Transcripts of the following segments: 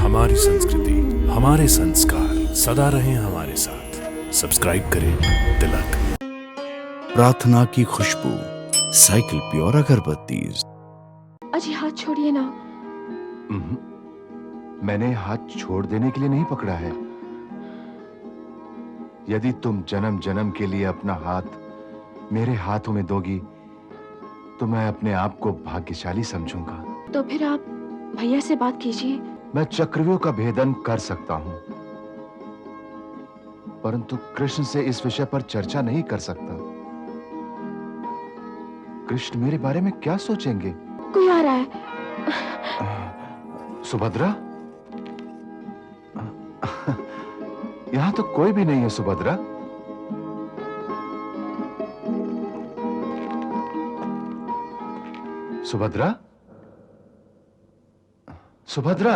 हमारी संस्कृति, हमारे संस्कार सदा रहें हमारे साथ। सब्सक्राइब करें तिलक। प्रार्थना की खुशबू, साइकिल प्योर अगरबत्ती। अजी हाथ छोड़िए ना। मैंने हाथ छोड़ देने के लिए नहीं पकड़ा है। यदि तुम जन्म जन्म के लिए अपना हाथ मेरे हाथों में दोगी तो मैं अपने आप को भाग्यशाली समझूंगा। तो फिर आप भैया से बात कीजिए। मैं चक्रव्यूह का भेदन कर सकता हूं, परंतु कृष्ण से इस विषय पर चर्चा नहीं कर सकता। कृष्ण मेरे बारे में क्या सोचेंगे? कोई आ रहा है। सुभद्रा? यहां तो कोई भी नहीं है। सुभद्रा, सुभद्रा, सुभद्रा,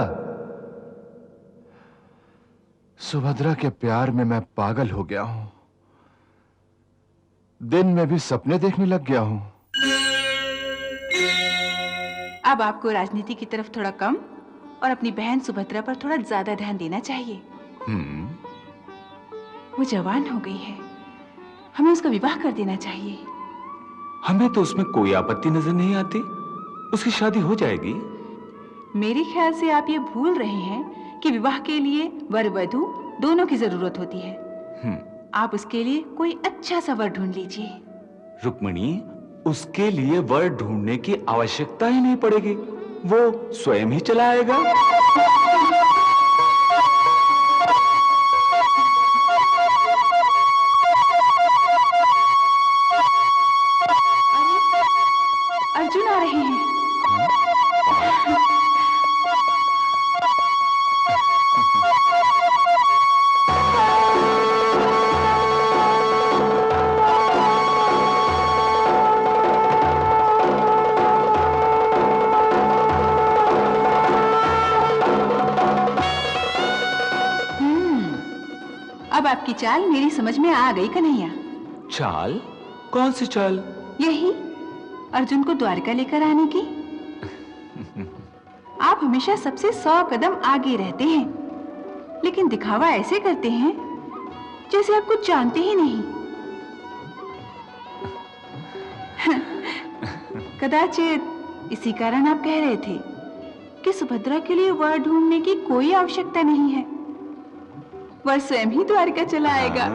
सुभद्रा के प्यार में मैं पागल हो गया हूं। दिन में भी सपने देखने लग गया हूं। अब आपको राजनीति की तरफ थोड़ा कम और अपनी बहन सुभद्रा पर थोड़ा ज्यादा ध्यान देना चाहिए। वो जवान हो गई है, हमें उसका विवाह कर देना चाहिए। हमें तो उसमें कोई आपत्ति नजर नहीं आती। उसकी शादी हो जाएगी। मेरे ख्याल से आप ये भूल रहे हैं कि विवाह के लिए वर वधू दोनों की जरूरत होती है। आप उसके लिए कोई अच्छा सा वर ढूंढ लीजिए। रुक्मिणी, उसके लिए वर ढूंढने की आवश्यकता ही नहीं पड़ेगी, वो स्वयं ही चला आएगा। अर्जुन आ रहे हैं। अब आपकी चाल मेरी समझ में आ गई कन्हैया। चाल? कौन सी चाल? यही अर्जुन को द्वारका लेकर आने की। आप हमेशा सबसे 100 कदम आगे रहते हैं, लेकिन दिखावा ऐसे करते हैं जैसे आप कुछ जानते ही नहीं। कदाचित इसी कारण आप कह रहे थे कि सुभद्रा के लिए वर ढूंढने की कोई आवश्यकता नहीं है, वर स्वयं ही द्वारका चला आएगा।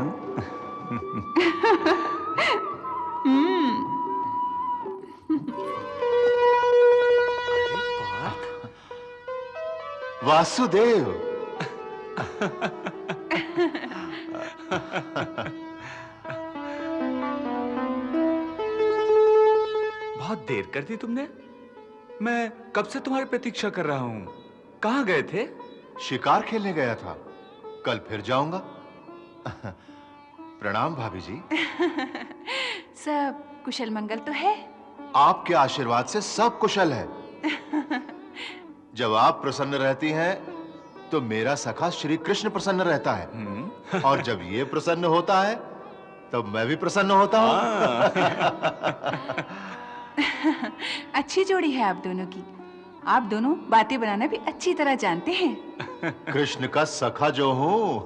वासुदेव, बहुत देर कर दी तुमने। मैं कब से तुम्हारी प्रतीक्षा कर रहा हूं। कहां गए थे? शिकार खेलने गया था, कल फिर जाऊंगा। प्रणाम भाभी जी। सब कुशल मंगल तो है? आपके आशीर्वाद से सब कुशल है। जब आप प्रसन्न रहती हैं तो मेरा सखा श्री कृष्ण प्रसन्न रहता है, और जब ये प्रसन्न होता है तो मैं भी प्रसन्न होता हूं। अच्छी जोड़ी है आप दोनों की। आप दोनों बातें बनाना भी अच्छी तरह जानते हैं। कृष्ण का सखा जो हूं।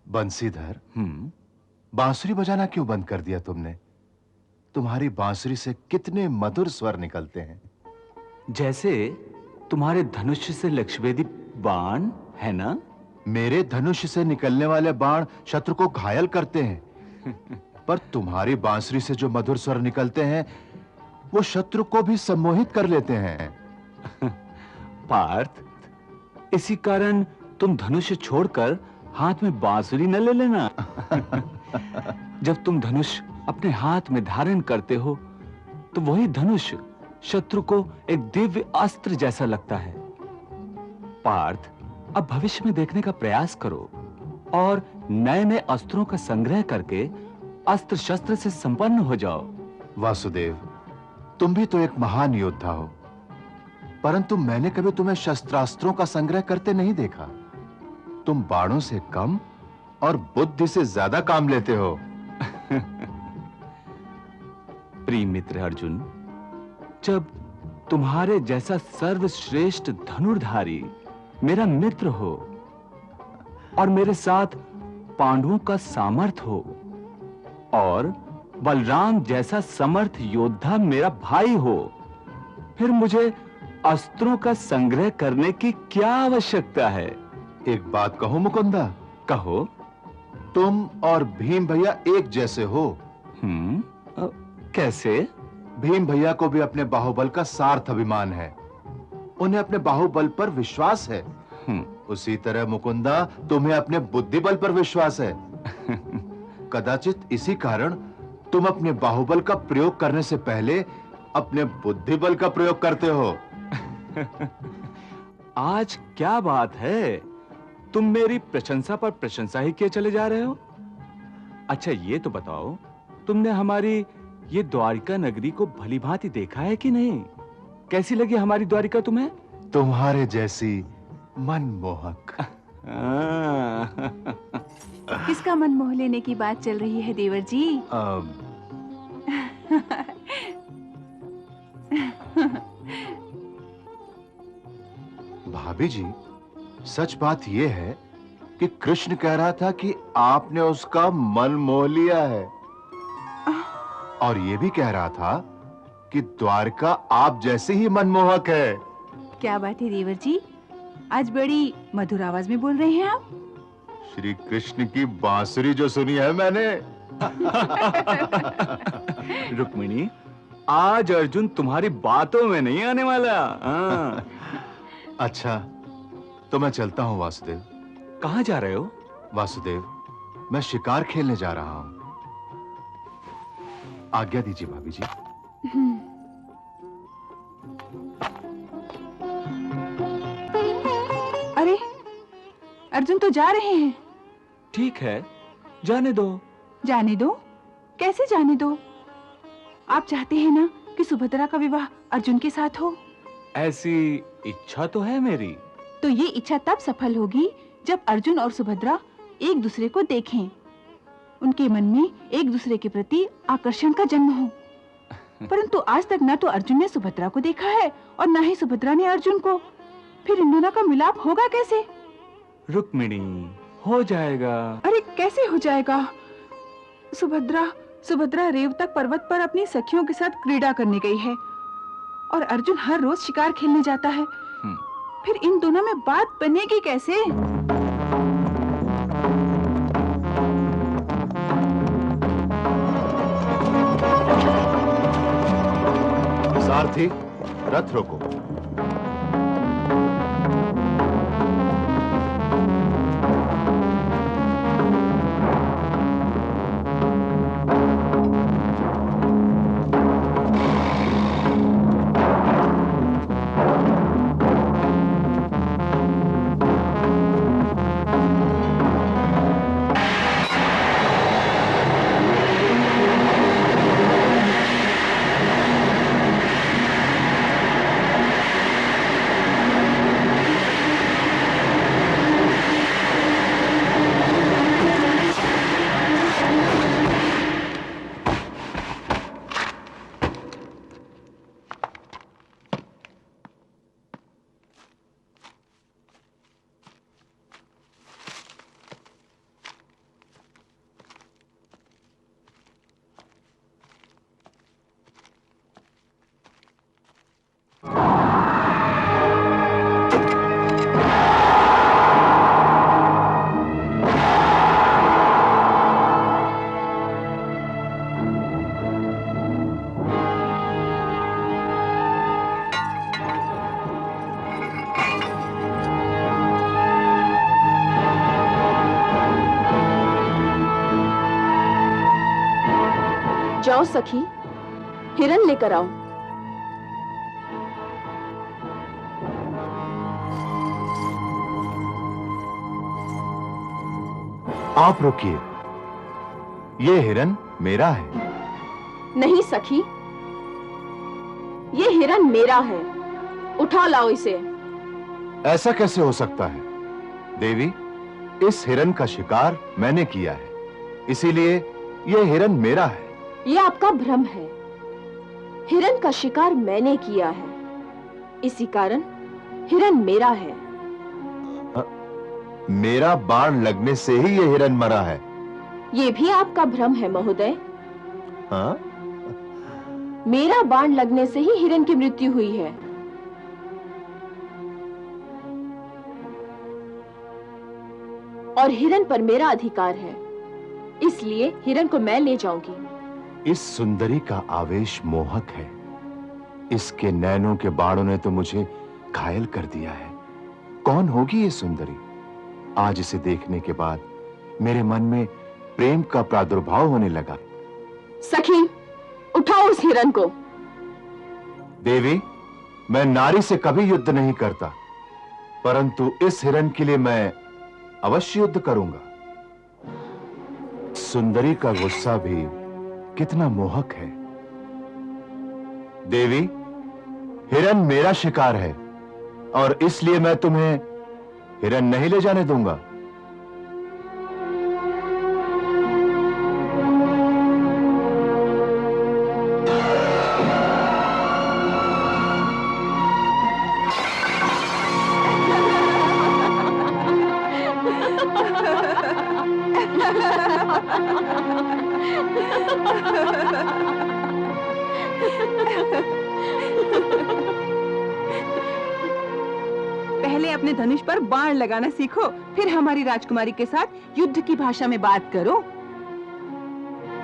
बंसीधर, बांसुरी बजाना क्यों बंद कर दिया तुमने? तुम्हारी बांसुरी से कितने मधुर स्वर निकलते हैं। जैसे तुम्हारे धनुष से लक्ष्यभेदी बाण है ना? मेरे धनुष से निकलने वाले बाण शत्रु को घायल करते हैं, पर तुम्हारी बांसुरी से जो मधुर स्वर निकलते हैं वो शत्रु को भी सम्मोहित कर लेते हैं। पार्थ, इसी कारण तुम धनुष छोड़कर हाथ में बांसुरी न ले लेना। जब तुम धनुष अपने हाथ में धारण करते हो तो वही धनुष शत्रु को एक दिव्य अस्त्र जैसा लगता है। पार्थ, अब भविष्य में देखने का प्रयास करो और नए नए अस्त्रों का संग्रह करके अस्त्र शस्त्र से संपन्न हो जाओ। वासुदेव, तुम भी तो एक महान योद्धा हो, परंतु मैंने कभी तुम्हें शस्त्रास्त्रों का संग्रह करते नहीं देखा। तुम बाणों से कम और बुद्धि से ज्यादा काम लेते हो। प्रिय मित्र अर्जुन, जब तुम्हारे जैसा सर्वश्रेष्ठ धनुर्धारी मेरा मित्र हो और मेरे साथ पांडवों का सामर्थ्य हो और बलराम जैसा समर्थ योद्धा मेरा भाई हो, फिर मुझे अस्त्रों का संग्रह करने की क्या आवश्यकता है? एक बात कहूं मुकुंदा? कहो। तुम और भीम भैया एक जैसे हो। कैसे? भीम भैया को भी अपने बाहुबल का सार्थ अभिमान है, उन्हें अपने बाहुबल पर विश्वास है। उसी तरह मुकुंदा, तुम्हें अपने बुद्धि बल पर विश्वास है। कदाचित इसी कारण तुम अपने बाहुबल का प्रयोग करने से पहले अपने बुद्धि बल का प्रयोग करते हो। आज क्या बात है, तुम मेरी प्रशंसा पर प्रशंसा ही किए चले जा रहे हो? अच्छा ये तो बताओ, तुमने हमारी ये द्वारिका नगरी को भली भांति देखा है कि नहीं? कैसी लगी हमारी द्वारिका तुम्हें? तुम्हारे जैसी मनमोहक। किसका मन मोह लेने की बात चल रही है देवर जी? भाभी जी, सच बात यह है कि कृष्ण कह रहा था कि आपने उसका मन मोह लिया है, और यह भी कह रहा था कि द्वारका आप जैसे ही मनमोहक है। क्या बात है देवर जी, आज बड़ी मधुर आवाज में बोल रहे हैं आप। श्री कृष्ण की बांसुरी जो सुनी है मैंने। रुक्मिणी, आज अर्जुन तुम्हारी बातों में नहीं आने वाला। अच्छा, तो मैं चलता हूं वासुदेव। कहां जा रहे हो? वासुदेव, मैं शिकार खेलने जा रहा हूं। आज्ञा दीजिए भाभी जी। अरे, अर्जुन तो जा रहे हैं। ठीक है, जाने दो। जाने दो? कैसे जाने दो? आप चाहते हैं ना कि सुभद्रा का विवाह अर्जुन के साथ हो? ऐसी इच्छा तो है मेरी। तो ये इच्छा तब सफल होगी जब अर्जुन और सुभद्रा एक दूसरे को देखें, उनके मन में एक दूसरे के प्रति आकर्षण का जन्म हो। परंतु आज तक न तो अर्जुन ने सुभद्रा को देखा है और न ही सुभद्रा ने अर्जुन को। फिर इन दोनों का मिलाप होगा कैसे? रुक्मिणी, हो जाएगा। अरे कैसे हो जाएगा? सुभद्रा रेवतक पर्वत पर अपनी सखियों के साथ क्रीड़ा करने गई है और अर्जुन हर रोज शिकार खेलने जाता है। फिर इन दोनों में बात बनेगी कैसे? सारथी, रथ रोको। जाओ सखी, हिरन लेकर आओ। आप रुकिए, ये हिरन मेरा है। नहीं सखी, ये हिरन मेरा है। उठा लाओ इसे। ऐसा कैसे हो सकता है देवी? इस हिरन का शिकार मैंने किया है, इसीलिए यह हिरन मेरा है। ये आपका भ्रम है। हिरन का शिकार मैंने किया है, इसी कारण हिरन मेरा है। मेरा बाण लगने से ही यह हिरन मरा है। ये भी आपका भ्रम है महोदय। हाँ? मेरा बाण लगने से ही हिरन की मृत्यु हुई है। और हिरन पर मेरा अधिकार है, इसलिए हिरन को मैं ले जाऊंगी। इस सुंदरी का आवेश मोहक है। इसके नैनों के बाणों ने तो मुझे घायल कर दिया है। कौन होगी ये सुंदरी? आज इसे देखने के बाद मेरे मन में प्रेम का प्रादुर्भाव होने लगा। सखी, उठाओ उस हिरन को। देवी, मैं नारी से कभी युद्ध नहीं करता, परंतु इस हिरन के लिए मैं अवश्य युद्ध करूंगा। सुंदरी का गुस्सा भी कितना मोहक है। देवी, हिरन मेरा शिकार है और इसलिए मैं तुम्हें हिरन नहीं ले जाने दूंगा। पहले अपने धनुष पर बाण लगाना सीखो, फिर हमारी राजकुमारी के साथ युद्ध की भाषा में बात करो।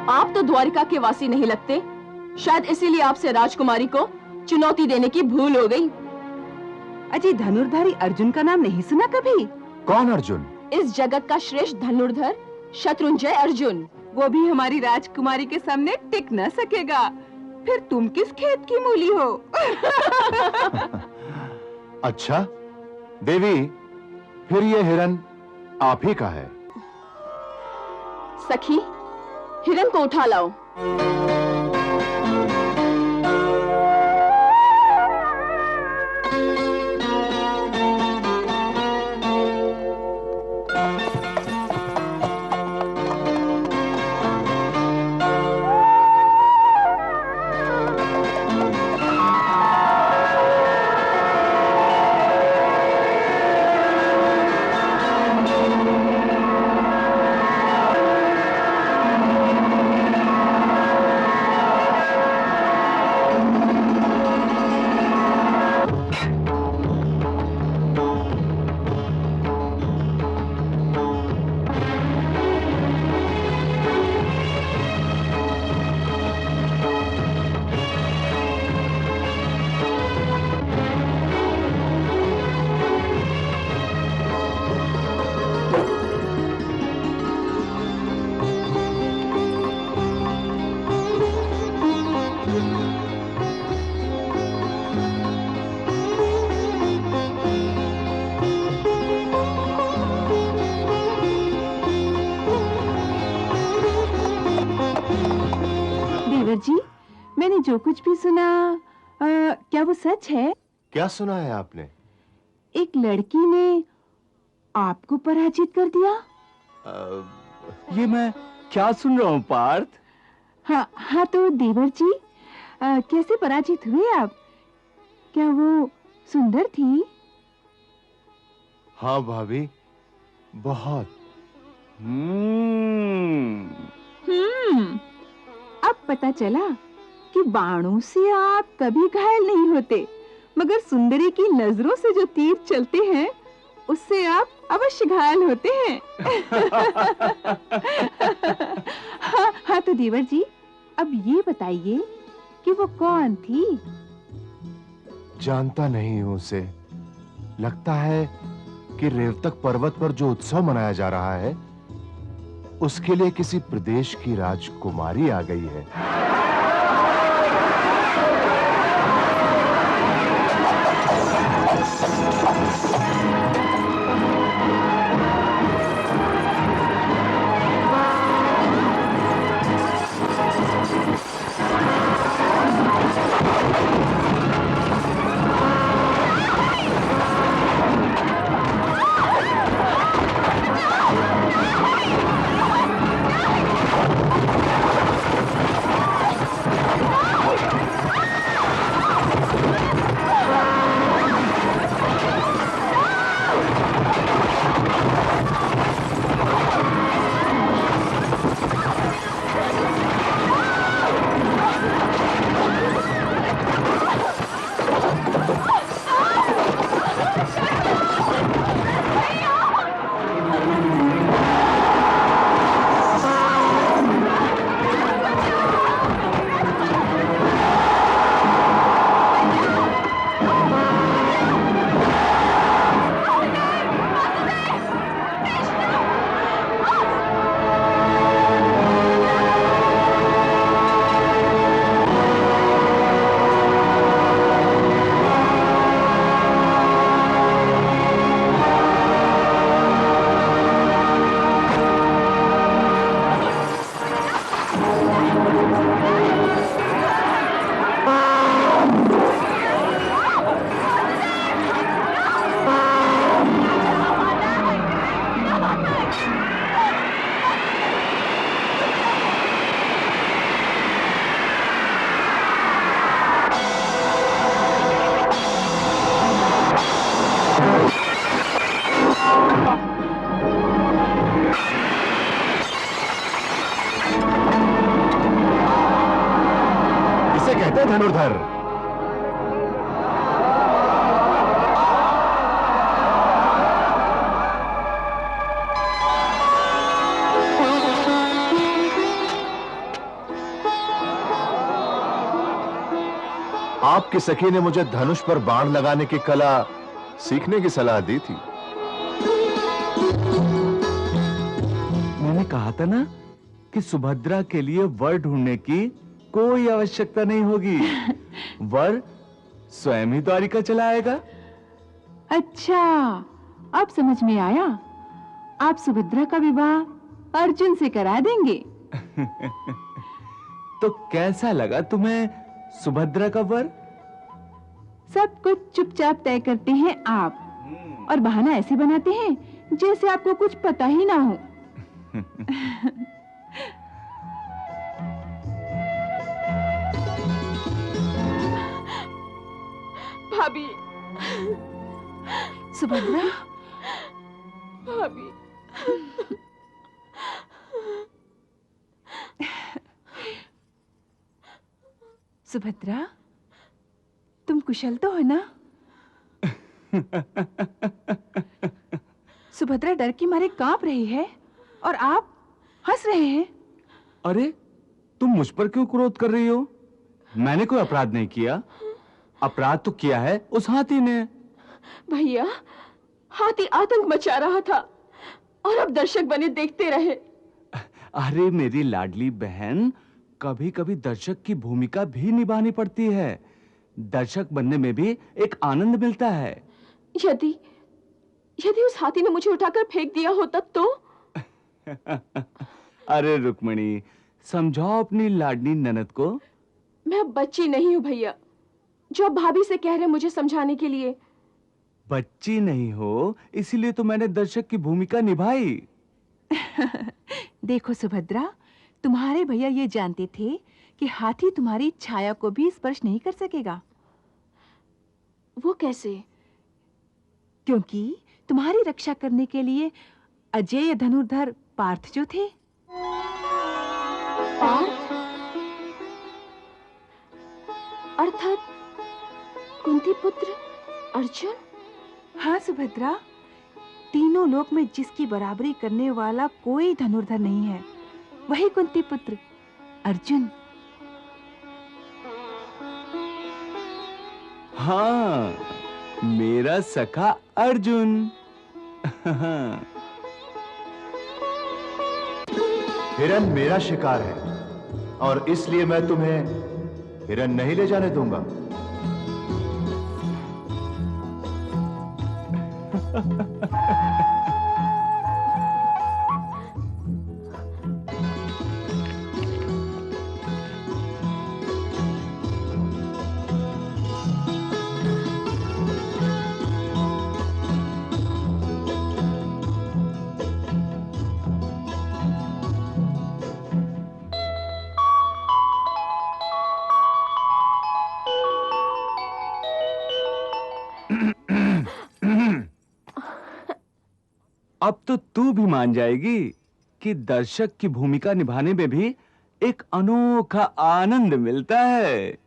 आप तो द्वारिका के वासी नहीं लगते, शायद इसीलिए आपसे राजकुमारी को चुनौती देने की भूल हो गई। अजी, धनुर्धारी अर्जुन का नाम नहीं सुना कभी? कौन अर्जुन? इस जगत का श्रेष्ठ धनुर्धर शत्रुंजय अर्जुन। वो भी हमारी राजकुमारी के सामने टिक न सकेगा। फिर तुम किस खेत की मूली हो? अच्छा देवी, फिर ये हिरन आप ही का है। सखी, हिरन को उठा लाओ। देवर जी, मैंने जो कुछ भी सुना, क्या वो सच है? क्या सुना है आपने? एक लड़की ने आपको पराजित कर दिया? ये मैं क्या सुन रहा हूँ पार्थ? हाँ हाँ, तो देवर जी, कैसे पराजित हुए आप? क्या वो सुंदर थी? हाँ भाभी, बहुत। अब पता चला कि बाणों से आप कभी घायल नहीं होते, मगर सुंदरी की नजरों से जो तीर चलते हैं उससे आप अवश्य घायल होते हैं। हाँ हाँ, तो देवर जी, अब ये बताइए कि वो कौन थी? जानता नहीं हूं उसे। लगता है कि रेवतक पर्वत पर जो उत्सव मनाया जा रहा है उसके लिए किसी प्रदेश की राजकुमारी आ गई है। दे धनुर्धर। आपकी सखी ने मुझे धनुष पर बाण लगाने की कला सीखने की सलाह दी थी। मैंने कहा था ना कि सुभद्रा के लिए वर ढूंढने की कोई आवश्यकता नहीं होगी। वर स्वयं ही द्वारिका चलाएगा। अच्छा, अब समझ में आया। आप सुभद्रा का विवाह अर्जुन से करा देंगे। तो कैसा लगा तुम्हें सुभद्रा का वर? सब कुछ चुपचाप तय करते हैं आप, और बहाना ऐसे बनाते हैं जैसे आपको कुछ पता ही ना हो। भाभी, सुभद्रा, भाभी, सुभद्रा, तुम कुशल तो हो ना? सुभद्रा डर के मारे कांप रही है और आप हंस रहे हैं। अरे, तुम मुझ पर क्यों क्रोध कर रही हो? मैंने कोई अपराध नहीं किया। अपराध तो किया है उस हाथी ने। भैया, हाथी आतंक मचा रहा था और अब दर्शक बने देखते रहे। अरे मेरी लाडली बहन, कभी कभी दर्शक की भूमिका भी निभानी पड़ती है। दर्शक बनने में भी एक आनंद मिलता है। यदि उस हाथी ने मुझे उठाकर फेंक दिया होता तो? अरे रुक्मिणी, समझाओ अपनी लाडली ननद को। मैं अब बच्ची नहीं हूँ भैया, जो अब भाभी से कह रहे मुझे समझाने के लिए। बच्ची नहीं हो, इसीलिए तो मैंने दर्शक की भूमिका निभाई। देखो सुभद्रा, तुम्हारे भैया ये जानते थे कि हाथी तुम्हारी छाया को भी स्पर्श नहीं कर सकेगा। वो कैसे? क्योंकि तुम्हारी रक्षा करने के लिए अजेय धनुर्धर पार्थ जो थे। पार्थ? अर्थात कुंती पुत्र अर्जुन? हाँ सुभद्रा, तीनों लोक में जिसकी बराबरी करने वाला कोई धनुर्धर नहीं है, वही कुंती पुत्र अर्जुन। हाँ, मेरा सखा अर्जुन। हिरन मेरा शिकार है और इसलिए मैं तुम्हें हिरन नहीं ले जाने दूंगा। अब तो तू भी मान जाएगी कि दर्शक की भूमिका निभाने में भी एक अनोखा आनंद मिलता है।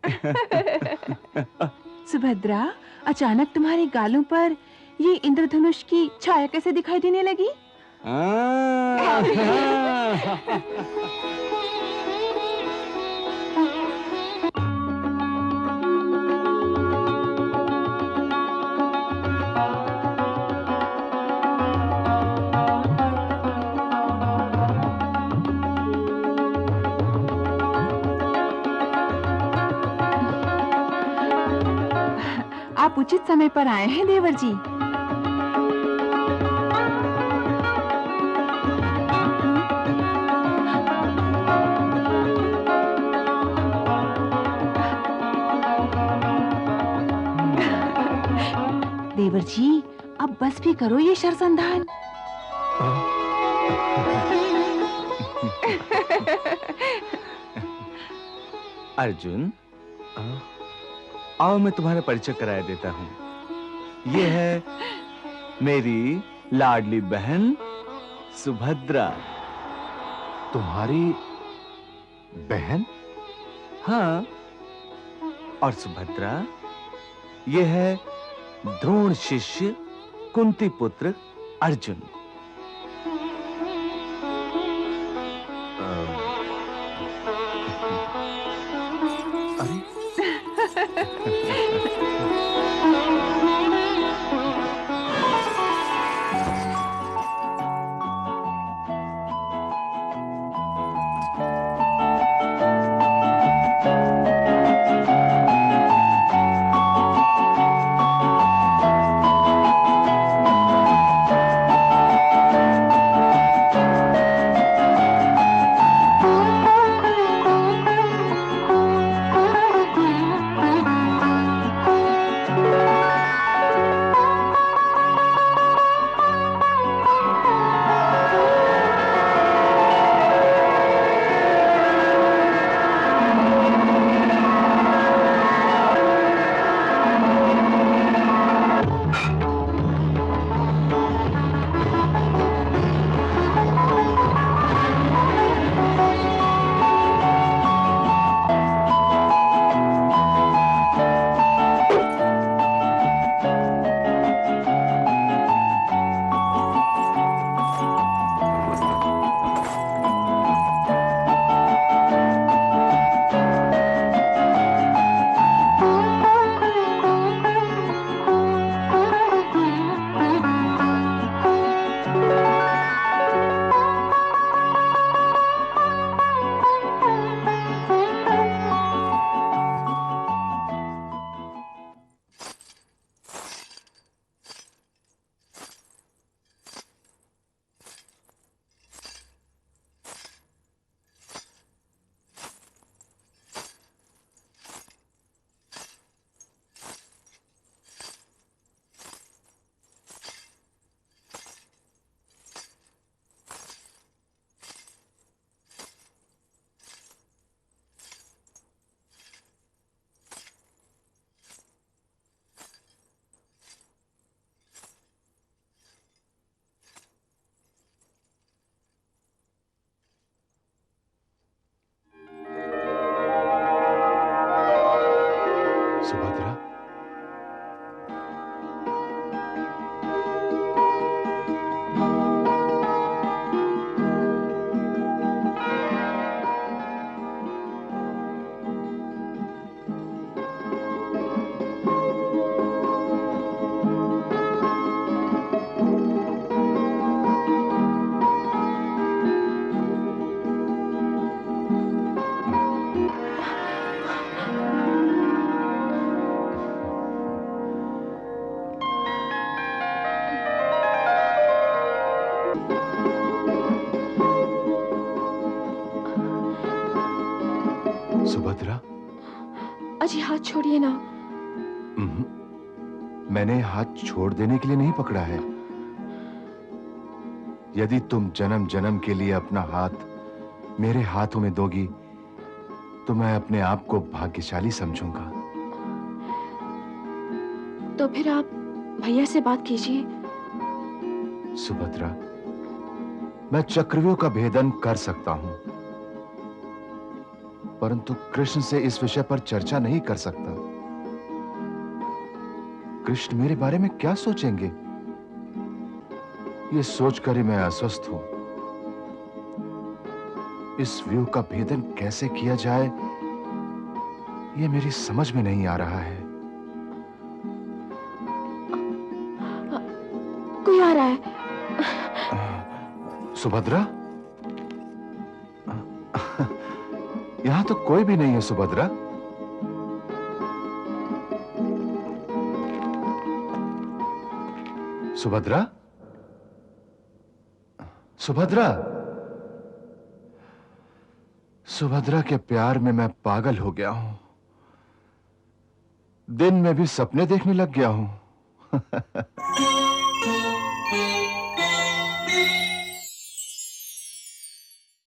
सुभद्रा, अचानक तुम्हारे गालों पर ये इंद्रधनुष की छाया कैसे दिखाई देने लगी? आप उचित समय पर आए हैं देवर जी। देवर जी, अब बस भी करो ये शरसंधान। अर्जुन, आओ मैं तुम्हारा परिचय कराया देता हूँ। ये है मेरी लाडली बहन सुभद्रा। तुम्हारी बहन? हाँ, और सुभद्रा, ये है द्रोण शिष्य कुंती पुत्र अर्जुन। सुभद्रा, सुभद्रा, अजी हाथ छोड़िए ना। मैंने हाथ छोड़ देने के लिए नहीं पकड़ा है। यदि तुम जन्म जन्म के लिए अपना हाथ मेरे हाथों में दोगी तो मैं अपने आप को भाग्यशाली समझूंगा। तो फिर आप भैया से बात कीजिए। सुभद्रा, मैं चक्रव्यूह का भेदन कर सकता हूं, परंतु कृष्ण से इस विषय पर चर्चा नहीं कर सकता। कृष्ण मेरे बारे में क्या सोचेंगे, ये सोचकर ही मैं अस्वस्थ हूं। इस व्यूह का भेदन कैसे किया जाए, ये मेरी समझ में नहीं आ रहा है। कोई आ रहा है। सुभद्रा, यहां तो कोई भी नहीं है। सुभद्रा, सुभद्रा, सुभद्रा, सुभद्रा के प्यार में मैं पागल हो गया हूं। दिन में भी सपने देखने लग गया हूं।